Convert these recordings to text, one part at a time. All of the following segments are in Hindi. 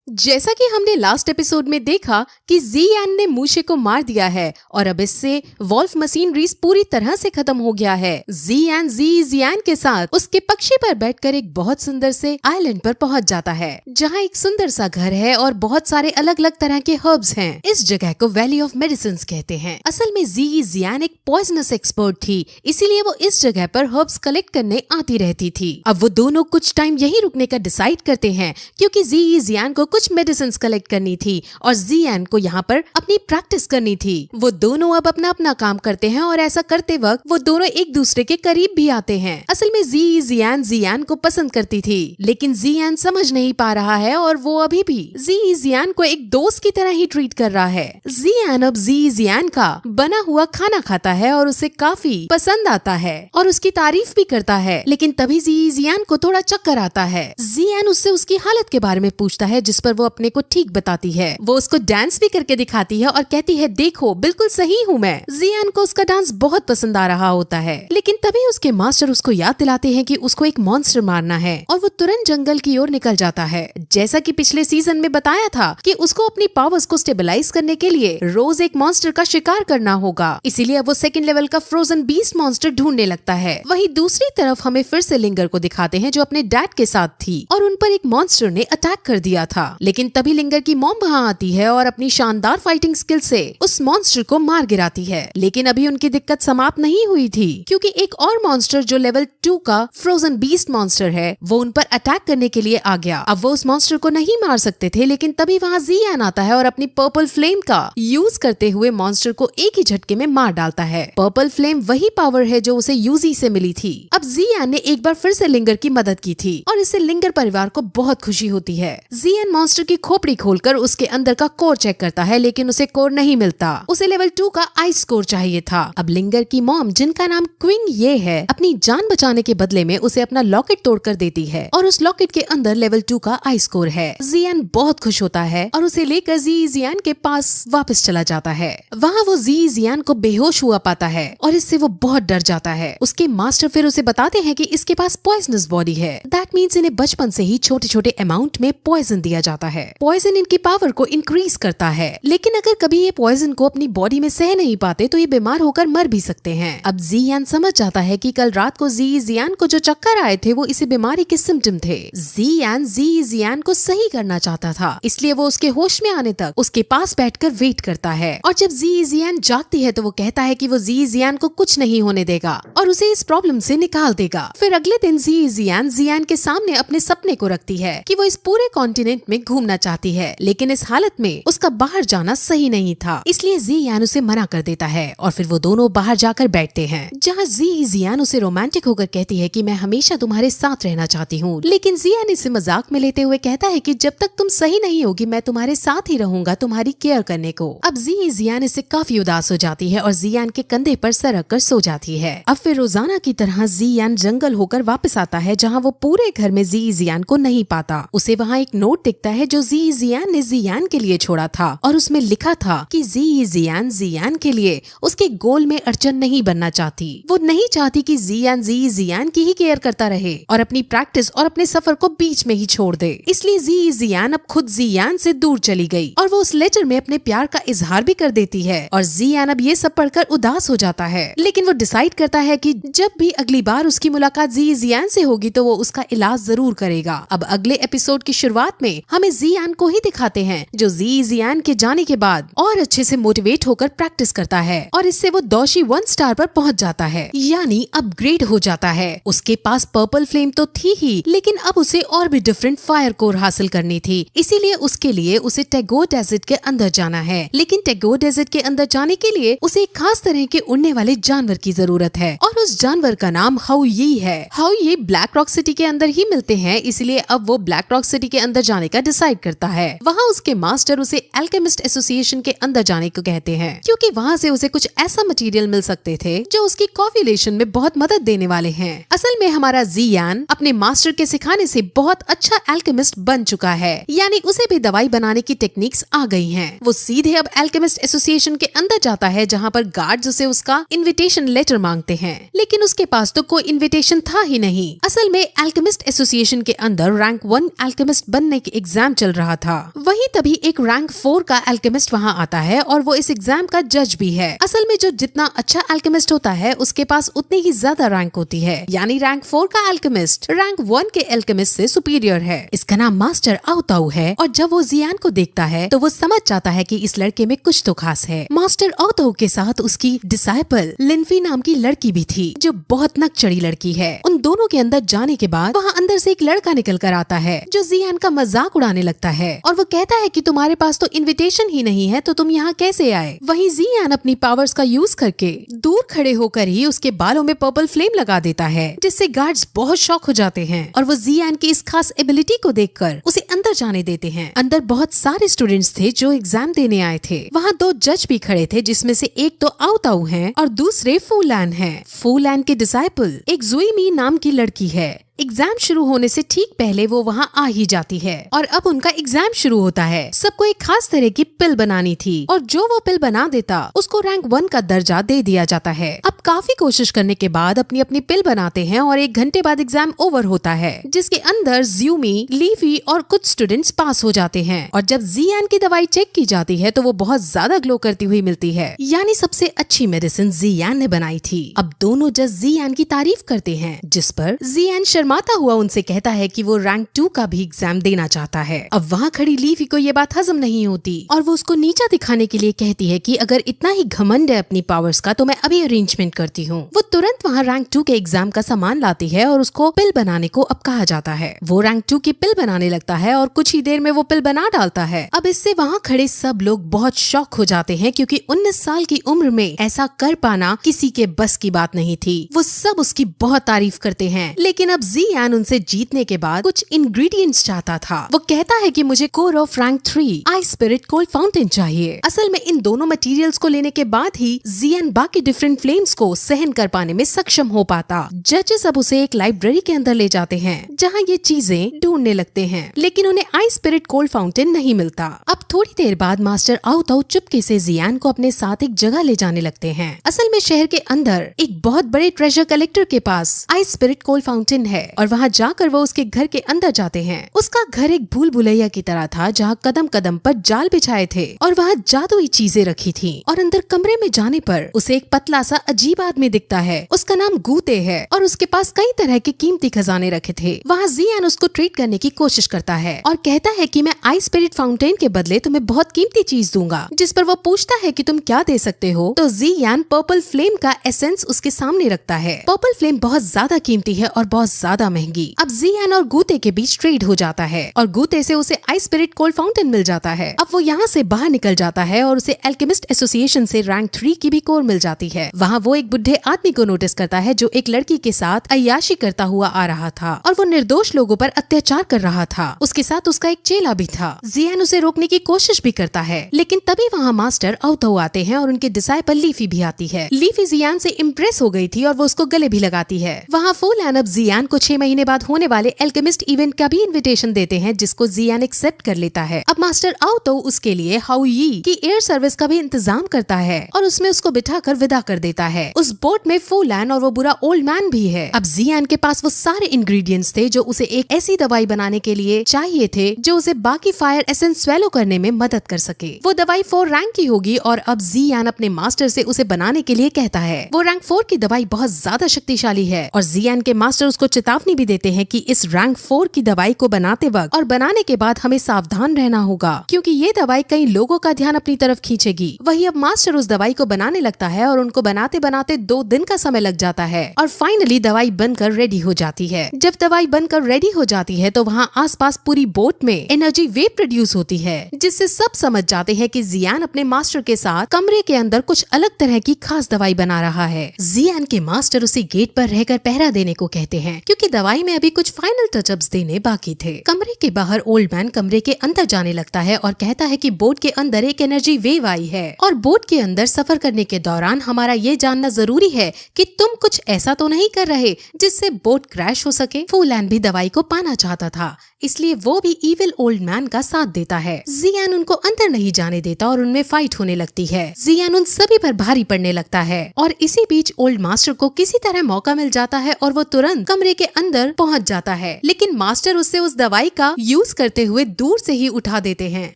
जैसा कि हमने लास्ट एपिसोड में देखा कि ज़ियान ने मूशे को मार दिया है और अब इससे वॉल्फ मशीनरीज पूरी तरह से खत्म हो गया है। ज़ियान के साथ उसके पक्षी पर बैठकर एक बहुत सुंदर से आइलैंड पर पहुंच जाता है, जहां एक सुंदर सा घर है और बहुत सारे अलग अलग तरह के हर्ब्स हैं। इस जगह को वैली ऑफ मेडिसिन कहते हैं। असल में ज़ियान एक पॉइजनस एक्सपर्ट थी, इसीलिए वो इस जगह पर हर्ब्स कलेक्ट करने आती रहती थी। अब वो दोनों कुछ टाइम यही रुकने का डिसाइड करते हैं, क्योंकि ज़ियान को कुछ मेडिसिन कलेक्ट करनी थी और ज़ियान को यहाँ पर अपनी प्रैक्टिस करनी थी। वो दोनों अब अपना अपना काम करते हैं और ऐसा करते वक्त वो दोनों एक दूसरे के करीब भी आते हैं। असल में ज़ियान को पसंद करती थी, लेकिन ज़ियान समझ नहीं पा रहा है और वो अभी भी ज़ियान को एक दोस्त की तरह ही ट्रीट कर रहा है। ज़ियान अब ज़ियान का बना हुआ खाना खाता है और उसे काफी पसंद आता है और उसकी तारीफ भी करता है, लेकिन तभी ज़ियान को थोड़ा चक्कर आता है। ज़ियान उससे उसकी हालत के बारे में पूछता है, जिस पर वो अपने को ठीक बताती है। वो उसको डांस भी करके दिखाती है और कहती है, देखो बिल्कुल सही हूँ मैं। ज़ियान को उसका डांस बहुत पसंद आ रहा होता है, लेकिन तभी उसके मास्टर उसको याद दिलाते हैं कि उसको एक मॉन्स्टर मारना है और वो तुरंत जंगल की ओर निकल जाता है। जैसा कि पिछले सीजन में बताया था कि उसको अपनी पावर्स को स्टेबलाइज करने के लिए रोज एक मॉन्स्टर का शिकार करना होगा, इसीलिए वो सेकंड लेवल का फ्रोजन बीस्ट मॉन्स्टर ढूंढने लगता है। वहीं दूसरी तरफ हमें फिर से लिंगर को दिखाते हैं, जो अपने डैड के साथ थी और उन पर एक मॉन्स्टर ने अटैक कर दिया था। लेकिन तभी लिंगर की मॉम वहाँ आती है और अपनी शानदार फाइटिंग स्किल से उस मॉन्स्टर को मार गिराती है। लेकिन अभी उनकी दिक्कत समाप्त नहीं हुई थी, क्योंकि एक और मॉन्स्टर जो लेवल 2 का फ्रोजन बीस्ट मॉन्स्टर है, वो उन पर अटैक करने के लिए आ गया। अब वो उस मॉन्स्टर को नहीं मार सकते थे, लेकिन तभी वहाँ ज़ियान आता है और अपनी पर्पल फ्लेम का यूज करते हुए मॉन्स्टर को एक ही झटके में मार डालता है। पर्पल फ्लेम वही पावर है जो उसे यूजी से मिली थी। अब ज़ियान ने एक बार फिर से लिंगर की मदद की थी और इससे लिंगर परिवार को बहुत खुशी होती है। ज़ियान मॉन्स्टर की खोपड़ी खोलकर उसके अंदर का कोर चेक करता है, लेकिन उसे कोर नहीं मिलता। उसे लेवल 2 का आइस कोर चाहिए था। अब लिंगर की मॉम, जिनका नाम क्विंग ये है, अपनी जान बचाने के बदले में उसे अपना लॉकेट तोड़कर देती है और उस लॉकेट के अंदर लेवल 2 का आइस कोर है। ज़ियान बहुत खुश होता है और उसे लेकर ज़ियान के पास वापस चला जाता है। वहाँ वो ज़ियान को बेहोश हुआ पाता है और इससे वो बहुत डर जाता है। उसके मास्टर फिर उसे बताते हैं कि इसके पास पॉइजनस बॉडी है। दैट मीन्स इन्हें बचपन से ही छोटे छोटे अमाउंट में पॉइजन दिया जाता है। पॉइजन इनकी पावर को इंक्रीज करता है, लेकिन अगर कभी ये पॉइजन को अपनी बॉडी में सह नहीं पाते तो ये बीमार होकर मर भी सकते हैं। अब ज़ियान समझ जाता है कि कल रात को ज़ियान को जो चक्कर आए थे वो इसी बीमारी के सिम्टम थे। ज़ियान को सही करना चाहता था, इसलिए वो उसके होश में आने तक उसके पास बैठकर वेट करता है और जब ज़ियान जागती है तो वो कहता है कि वो ज़ियान को कुछ नहीं होने देगा और उसे इस प्रॉब्लम से निकाल देगा। फिर अगले दिन ज़ियान के सामने अपने सपने को रखती है कि वो इस पूरे कॉन्टिनेंट में घूमना चाहती है, लेकिन इस हालत में उसका बाहर जाना सही नहीं था, इसलिए ज़ियान उसे मना कर देता है और फिर वो दोनों बाहर जाकर बैठते हैं, जहाँ ज़ियान उसे रोमांटिक होकर कहती है कि मैं हमेशा तुम्हारे साथ रहना चाहती हूँ। लेकिन ज़ियान इसे मजाक में लेते हुए कहता है कि जब तक तुम सही नहीं होगी मैं तुम्हारे साथ ही रहूंगा तुम्हारी केयर करने को। अब ज़ियान इससे काफी उदास हो जाती है और ज़ियान के कंधे पर सर रख कर सो जाती है। अब फिर रोजाना की तरह ज़ियान जंगल होकर वापस आता है, जहाँ वो पूरे घर में ज़ियान को नहीं पाता। उसे वहाँ एक नोट दिखता है जो ज़ियान ने ज़ियान के लिए छोड़ा था और उसमें लिखा था कि ज़ियान के लिए उसके गोल में अड़चन नहीं बनना चाहती। वो नहीं चाहती कि ज़ियान की ही केयर करता रहे और अपनी प्रैक्टिस और अपने सफर को बीच में ही छोड़ दे। इसलिए ज़ियान अब खुद ज़ियान से दूर चली गई और वो उस लेटर में अपने प्यार का इजहार भी कर देती है और ज़ियान अब ये सब पढ़कर उदास हो जाता है। लेकिन वो डिसाइड करता है कि जब भी अगली बार उसकी मुलाकात ज़ियान से होगी तो वो उसका इलाज जरूर करेगा। अब अगले एपिसोड की शुरुआत में हमें ज़ियान को ही दिखाते हैं, जो ज़ियान के जाने के बाद और अच्छे से मोटिवेट होकर प्रैक्टिस करता है और इससे वो दोषी 1 स्टार पर पहुंच जाता है, यानी अपग्रेड हो जाता है। उसके पास पर्पल फ्लेम तो थी ही, लेकिन अब उसे और भी डिफरेंट फायर कोर हासिल करनी थी, इसीलिए उसके लिए उसे टैगोर डेजर्ट के अंदर जाना है। लेकिन टैगोर डेजर्ट के अंदर जाने के लिए उसे एक खास तरह के उड़ने वाले जानवर की जरूरत है और उस जानवर का नाम हाउयी है। हाउयी ब्लैक रॉक सिटी के अंदर ही मिलते हैं, इसलिए अब वो ब्लैक रॉक सिटी के अंदर जाने का डिसाइड करता है। वहाँ उसके मास्टर उसे एल्केमिस्ट एसोसिएशन के अंदर जाने को कहते हैं, क्योंकि वहाँ से उसे कुछ ऐसा मटेरियल मिल सकते थे जो उसकी कॉफिलेशन में बहुत मदद देने वाले हैं। असल में हमारा ज़ियान अपने मास्टर के सिखाने से बहुत अच्छा एल्केमिस्ट बन चुका है, यानी उसे भी दवाई बनाने की टेक्निक्स आ गई हैं। वो सीधे अब एल्केमिस्ट एसोसिएशन के अंदर जाता है, जहाँ पर गार्ड्स उसे उसका इनविटेशन लेटर मांगते हैं, लेकिन उसके पास तो कोई इनविटेशन था ही नहीं। असल में एल्केमिस्ट एसोसिएशन के अंदर रैंक 1 एल्केमिस्ट बनने के एग्जाम चल रहा था। वहीं तभी एक रैंक 4 का एल्केमिस्ट वहाँ आता है और वो इस एग्जाम का जज भी है। असल में जो जितना अच्छा एल्केमिस्ट होता है उसके पास उतनी ही ज्यादा रैंक होती है, यानी रैंक 4 का एल्केमिस्ट रैंक 1 के एल्केमिस्ट से सुपीरियर है। इसका नाम मास्टर आओताऊ है और जब वो जियान को देखता है तो वो समझ जाता है कि इस लड़के में कुछ तो खास है। मास्टर आओताऊ के साथ उसकी डिसाइपल लिनफी नाम की लड़की भी थी जो बहुत नकचड़ी लड़की है। उन दोनों के अंदर जाने के बाद वहाँ अंदर से एक लड़का निकल कर आता है जो जियान का मजाक उड़ाने लगता है और वो कहता है कि तुम्हारे पास तो इनविटेशन ही नहीं है तो तुम यहाँ कैसे आए। वहीं जियान अपनी पावर्स का यूज करके दूर खड़े होकर ही उसके बालों में पर्पल फ्लेम लगा देता है जिससे गार्ड्स बहुत शॉक हो जाते हैं और वो जियान की इस खास एबिलिटी को देखकर उसे अंदर जाने देते हैं। अंदर बहुत सारे स्टूडेंट्स थे जो एग्जाम देने आए थे। वहाँ 2 जज भी खड़े थे जिसमें से एक तो आओताऊ है और दूसरे फूलैन है। फूलैन के डिसाइपल एक जुईमी नाम की लड़की है। एग्जाम शुरू होने से ठीक पहले वो वहाँ आ ही जाती है और अब उनका एग्जाम शुरू होता है। सबको एक खास तरह की पिल बनानी थी और जो वो पिल बना देता उसको रैंक 1 का दर्जा दे दिया जाता है। अब काफी कोशिश करने के बाद अपनी अपनी पिल बनाते हैं और 1 घंटे बाद एग्जाम ओवर होता है जिसके अंदर ज्यूमी, लीफी और कुछ स्टूडेंट्स पास हो जाते हैं। और जब जियान की दवाई चेक की जाती है तो वो बहुत ज्यादा ग्लो करती हुई मिलती है, यानी सबसे अच्छी मेडिसिन जियान ने बनाई थी। अब दोनों जज जियान की तारीफ करते हैं जिस पर जियान शर्माता हुआ उनसे कहता है कि वो रैंक 2 का भी एग्जाम देना चाहता है। अब वहाँ खड़ी लीफी को ये बात हजम नहीं होती और वो उसको नीचा दिखाने के लिए कहती है कि अगर इतना ही घमंड है अपनी पावर्स का तो मैं अभी अरेंजमेंट करती हूँ। वो तुरंत वहाँ रैंक 2 के एग्जाम का सामान लाती है और उसको पिल बनाने को अब कहा जाता है। वो रैंक 2 की पिल बनाने लगता है और कुछ ही देर में वो पिल बना डालता है। अब इससे वहाँ खड़े सब लोग बहुत शॉक हो जाते हैं क्योंकि 19 साल की उम्र में ऐसा कर पाना किसी के बस की बात नहीं थी। वो सब उसकी बहुत तारीफ करते हैं, लेकिन अब जियान उनसे जीतने के बाद कुछ इंग्रेडिएंट्स चाहता था। वो कहता है कि मुझे core of rank 3 ice spirit cold fountain चाहिए। असल में इन दोनों मटेरियल्स को लेने के बाद ही जियान बाकी डिफरेंट फ्लेम्स को सहन कर पाने में सक्षम हो पाता। जजेस अब उसे एक लाइब्रेरी के अंदर ले जाते हैं जहाँ ये चीजें ढूंढने लगते हैं, लेकिन उन्हें आइस स्पिरिट कोल्ड फाउंटेन नहीं मिलता। अब थोड़ी देर बाद मास्टर आओताऊ चुपके से जियान को अपने साथ एक जगह ले जाने लगते हैं। असल में शहर के अंदर एक बहुत बड़े ट्रेजर कलेक्टर के पास आइस स्पिरिट कोल्ड फाउंटेन है और वहाँ जाकर वो उसके घर के अंदर जाते हैं। उसका घर एक भूल भुलैया की तरह था जहाँ कदम कदम पर जाल बिछाए थे और वहाँ जादुई चीजें रखी थी। और अंदर कमरे में जाने पर उसे एक पतला सा अजीब आदमी दिखता है। उसका नाम गूते है और उसके पास कई तरह के कीमती खजाने रखे थे। वहाँ जियान उसको ट्रीट करने की कोशिश करता है और कहता है कि मैं आइस स्पिरिट फाउंटेन के बदले तुम्हें बहुत कीमती चीज दूंगा। जिस पर वो पूछता है कि तुम क्या दे सकते हो, तो जियान पर्पल फ्लेम का एसेंस उसके सामने रखता है। पर्पल फ्लेम बहुत ज्यादा कीमती है और बहुत ज्यादा महंगी। अब जियान और गूते के बीच ट्रेड हो जाता है और गूते से उसे आइस स्पिरिट कोल्ड फाउंटेन मिल जाता है। अब वो यहाँ से बाहर निकल जाता है और उसे एल्केमिस्ट एसोसिएशन से रैंक 3 की भी कोर मिल जाती है। वहाँ वो एक बुढ़े आदमी को नोटिस करता है जो एक लड़की के साथ अय्याशी करता हुआ आ रहा था और वो निर्दोष लोगों पर अत्याचार कर रहा था। उसके साथ उसका एक चेला भी था। जियान उसे रोकने की कोशिश भी करता है, लेकिन तभी वहाँ मास्टर आओताऊ आते हैं और उनके डिसाइपल लीफी भी आती है। लीफी जियान से इम्प्रेस हो गई थी और वो उसको गले भी लगाती है। वहाँ फूलैन अब जियान को 6 महीने बाद होने वाले एल्केमिस्ट इवेंट का भी इनविटेशन देते हैं जिसको जियान एक्सेप्ट कर लेता है। अब मास्टर आओताऊ उसके लिए हाउयी की एयर सर्विस का भी इंतजाम करता है और उसमें उसको बिठाकर विदा कर देता है। उस बोट में फूलैन और वो बुरा ओल्ड मैन भी है। अब जियान के पास वो सारे इंग्रेडिएंट्स थे जो उसे एक ऐसी दवाई बनाने के लिए चाहिए थे जो उसे बाकी फायर एसेंस स्वेलो करने में मदद कर सके। वो दवाई 4 रैंक की होगी और अब जियान अपने मास्टर से उसे बनाने के लिए कहता है। वो रैंक 4 की दवाई बहुत ज्यादा शक्तिशाली है और जियान के मास्टर उसको चेतावनी भी देते हैं कि इस रैंक 4 की दवाई को बनाते वक्त और बनाने के बाद हमें सावधान रहना होगा क्योंकि ये दवाई कई लोगों का ध्यान अपनी तरफ खींचेगी। वही अब मास्टर उस दवाई को बनाने लगता है और उनको बनाते बनाते 2 दिन का समय लग जाता है और फाइनली दवाई बनकर रेडी हो जाती है। जब दवाई बनकर रेडी हो जाती है तो वहाँ आसपास पूरी बोट में एनर्जी वेव प्रोड्यूस होती है जिससे सब समझ जाते हैं कि जियान अपने मास्टर के साथ कमरे के अंदर कुछ अलग तरह की खास दवाई बना रहा है। जियान के मास्टर उसे गेट पर रहकर पहरा देने को कहते हैं क्योंकि दवाई में अभी कुछ फाइनल टचअप्स देने बाकी थे। कमरे के बाहर ओल्ड मैन कमरे के अंदर जाने लगता है और कहता है कि बोट के अंदर एक एनर्जी वेव आई है और बोट के अंदर सफर करने के दौरान हमारा ये जानना जरूरी है कि तुम कुछ ऐसा तो नहीं कर रहे जिससे बोट क्रैश हो सके। फूलैन भी दवाई को पाना चाहता था, इसलिए वो भी इविल ओल्ड मैन का साथ देता है। जियान उनको अंदर नहीं जाने देता और उनमें फाइट होने लगती है। जियान उन सभी पर भारी पड़ने लगता है और इसी बीच ओल्ड मास्टर को किसी तरह मौका मिल जाता है और वो तुरंत कमरे के के अंदर पहुंच जाता है, लेकिन मास्टर उससे उस दवाई का यूज करते हुए दूर से ही उठा देते हैं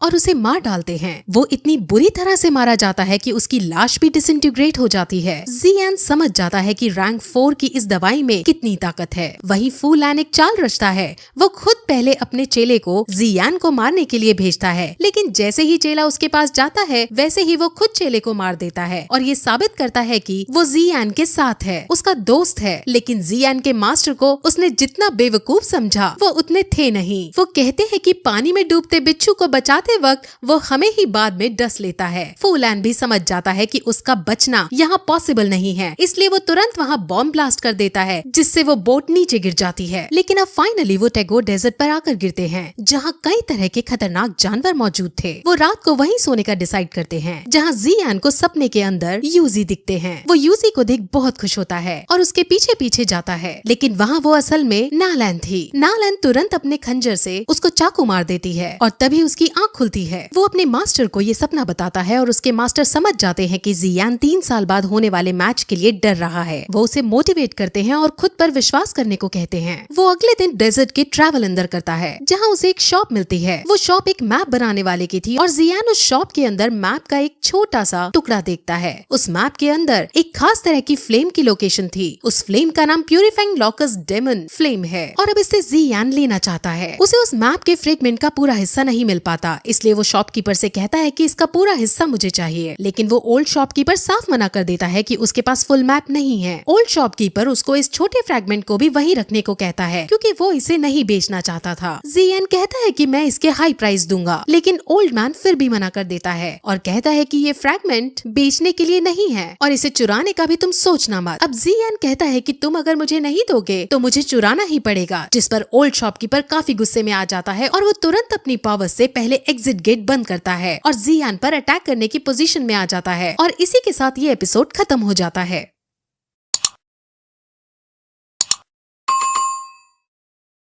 और उसे मार डालते हैं। वो इतनी बुरी तरह से मारा जाता है कि उसकी लाश भी डिसइंटीग्रेट हो जाती है। जियान समझ जाता है कि रैंक 4 की इस दवाई में कितनी ताकत है। वही फू लैन एक चाल रचता है। वो खुद पहले अपने चेले को जियान को मारने के लिए भेजता है, लेकिन जैसे ही चेला उसके पास जाता है वैसे ही वो खुद चेले को मार देता है और ये साबित करता है कि वो जियान के साथ है, उसका दोस्त है। लेकिन जियान के मास्टर को उसने जितना बेवकूफ समझा वो उतने थे नहीं। वो कहते हैं कि पानी में डूबते बिच्छू को बचाते वक्त वो हमें ही बाद में डस लेता है। फू लैन भी समझ जाता है कि उसका बचना यहाँ पॉसिबल नहीं है, इसलिए वो तुरंत वहाँ बॉम्ब ब्लास्ट कर देता है, जिससे वो बोट नीचे गिर जाती है। लेकिन अब फाइनली वो टैगोर डेजर्ट पर आकर गिरते हैं, जहाँ कई तरह के खतरनाक जानवर मौजूद थे। वो रात को वहीं सोने का डिसाइड करते हैं, जहाँ जियान को सपने के अंदर यूजी दिखते हैं। वो यूजी को देख बहुत खुश होता है और उसके पीछे पीछे जाता है, लेकिन वहाँ वो असल में नालैन थी। नालैन तुरंत अपने खंजर से उसको चाकू मार देती है और तभी उसकी आँख खुलती है। वो अपने मास्टर को ये सपना बताता है और उसके मास्टर समझ जाते हैं कि जियान 3 साल बाद होने वाले मैच के लिए डर रहा है। वो उसे मोटिवेट करते हैं और खुद पर विश्वास करने को कहते हैं। वो अगले दिन डेजर्ट के ट्रैवल अंदर करता है, जहाँ उसे एक शॉप मिलती है। वो शॉप एक मैप बनाने वाले की थी और जियान उस शॉप के अंदर मैप का एक छोटा सा टुकड़ा देखता है। उस मैप के अंदर एक खास तरह की फ्लेम की लोकेशन थी। उस फ्लेम का नाम प्यूरिफाइंग लॉकस डेमन फ्लेम है और अब इसे जियान लेना चाहता है। उसे उस मैप के फ्रेगमेंट का पूरा हिस्सा नहीं मिल पाता, इसलिए वो शॉपकीपर से कहता है कि इसका पूरा हिस्सा मुझे चाहिए। लेकिन वो ओल्ड शॉपकीपर साफ मना कर देता है कि उसके पास फुल मैप नहीं है। ओल्ड शॉपकीपर उसको इस छोटे फ्रैगमेंट को भी वहीं रखने को कहता है, क्योंकि वो इसे नहीं बेचना चाहता था। जियान कहता है कि मैं इसके हाई प्राइस दूंगा, लेकिन ओल्ड मैन फिर भी मना कर देता है और कहता है कि ये फ्रैगमेंट बेचने के लिए नहीं है और इसे चुराने का भी तुम सोचना मत। अब जियान कहता है कि तुम अगर मुझे नहीं दोगे तो मुझे चुराना ही पड़ेगा, जिस पर ओल्ड शॉपकीपर काफी गुस्से में आ जाता है और वो तुरंत अपनी पावर से पहले एग्जिट गेट बंद करता है और जियान पर अटैक करने की पोजीशन में आ जाता है और इसी के साथ ये एपिसोड खत्म हो जाता है।